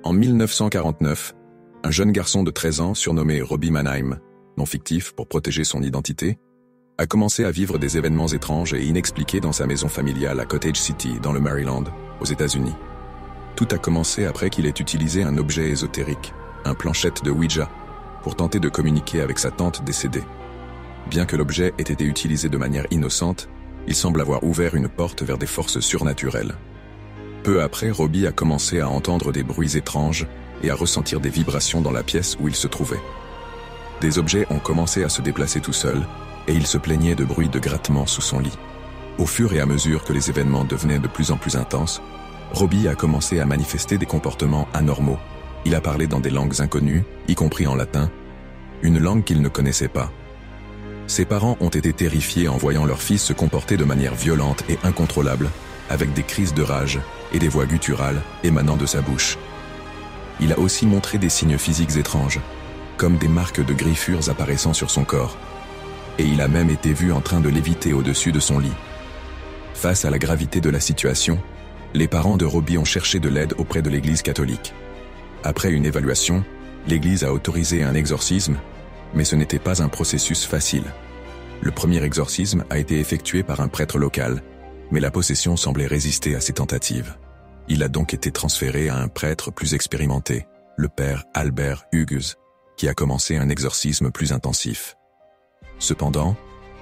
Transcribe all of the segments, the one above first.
En 1949, un jeune garçon de 13 ans surnommé Robbie Mannheim, nom fictif pour protéger son identité, a commencé à vivre des événements étranges et inexpliqués dans sa maison familiale à Cottage City, dans le Maryland, aux États-Unis. Tout a commencé après qu'il ait utilisé un objet ésotérique, un planchette de Ouija, pour tenter de communiquer avec sa tante décédée. Bien que l'objet ait été utilisé de manière innocente, il semble avoir ouvert une porte vers des forces surnaturelles. Peu après, Robbie a commencé à entendre des bruits étranges et à ressentir des vibrations dans la pièce où il se trouvait. Des objets ont commencé à se déplacer tout seuls, et il se plaignait de bruits de grattement sous son lit. Au fur et à mesure que les événements devenaient de plus en plus intenses, Robbie a commencé à manifester des comportements anormaux. Il a parlé dans des langues inconnues, y compris en latin, une langue qu'il ne connaissait pas. Ses parents ont été terrifiés en voyant leur fils se comporter de manière violente et incontrôlable, avec des crises de rage et des voix gutturales émanant de sa bouche. Il a aussi montré des signes physiques étranges, comme des marques de griffures apparaissant sur son corps. Et il a même été vu en train de léviter au-dessus de son lit. Face à la gravité de la situation, les parents de Robbie ont cherché de l'aide auprès de l'Église catholique. Après une évaluation, l'Église a autorisé un exorcisme, mais ce n'était pas un processus facile. Le premier exorcisme a été effectué par un prêtre local, mais la possession semblait résister à ses tentatives. Il a donc été transféré à un prêtre plus expérimenté, le père Albert Hughes, qui a commencé un exorcisme plus intensif. Cependant,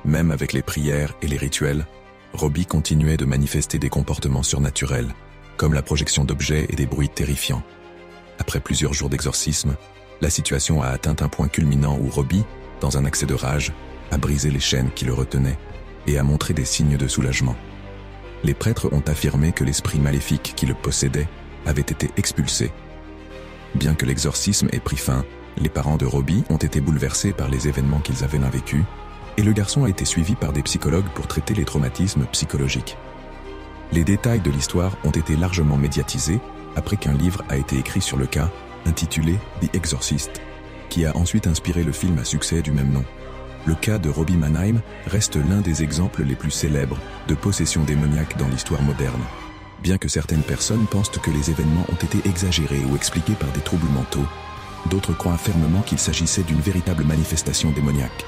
même avec les prières et les rituels, Robbie continuait de manifester des comportements surnaturels, comme la projection d'objets et des bruits terrifiants. Après plusieurs jours d'exorcisme, la situation a atteint un point culminant où Robbie, dans un accès de rage, a brisé les chaînes qui le retenaient et a montré des signes de soulagement. Les prêtres ont affirmé que l'esprit maléfique qui le possédait avait été expulsé. Bien que l'exorcisme ait pris fin, les parents de Robbie ont été bouleversés par les événements qu'ils avaient vécus, et le garçon a été suivi par des psychologues pour traiter les traumatismes psychologiques. Les détails de l'histoire ont été largement médiatisés après qu'un livre a été écrit sur le cas, intitulé The Exorcist, qui a ensuite inspiré le film à succès du même nom. Le cas de Robbie Mannheim reste l'un des exemples les plus célèbres de possession démoniaque dans l'histoire moderne. Bien que certaines personnes pensent que les événements ont été exagérés ou expliqués par des troubles mentaux, d'autres croient fermement qu'il s'agissait d'une véritable manifestation démoniaque.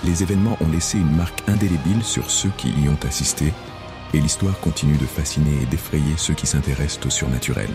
Les événements ont laissé une marque indélébile sur ceux qui y ont assisté, et l'histoire continue de fasciner et d'effrayer ceux qui s'intéressent au surnaturel.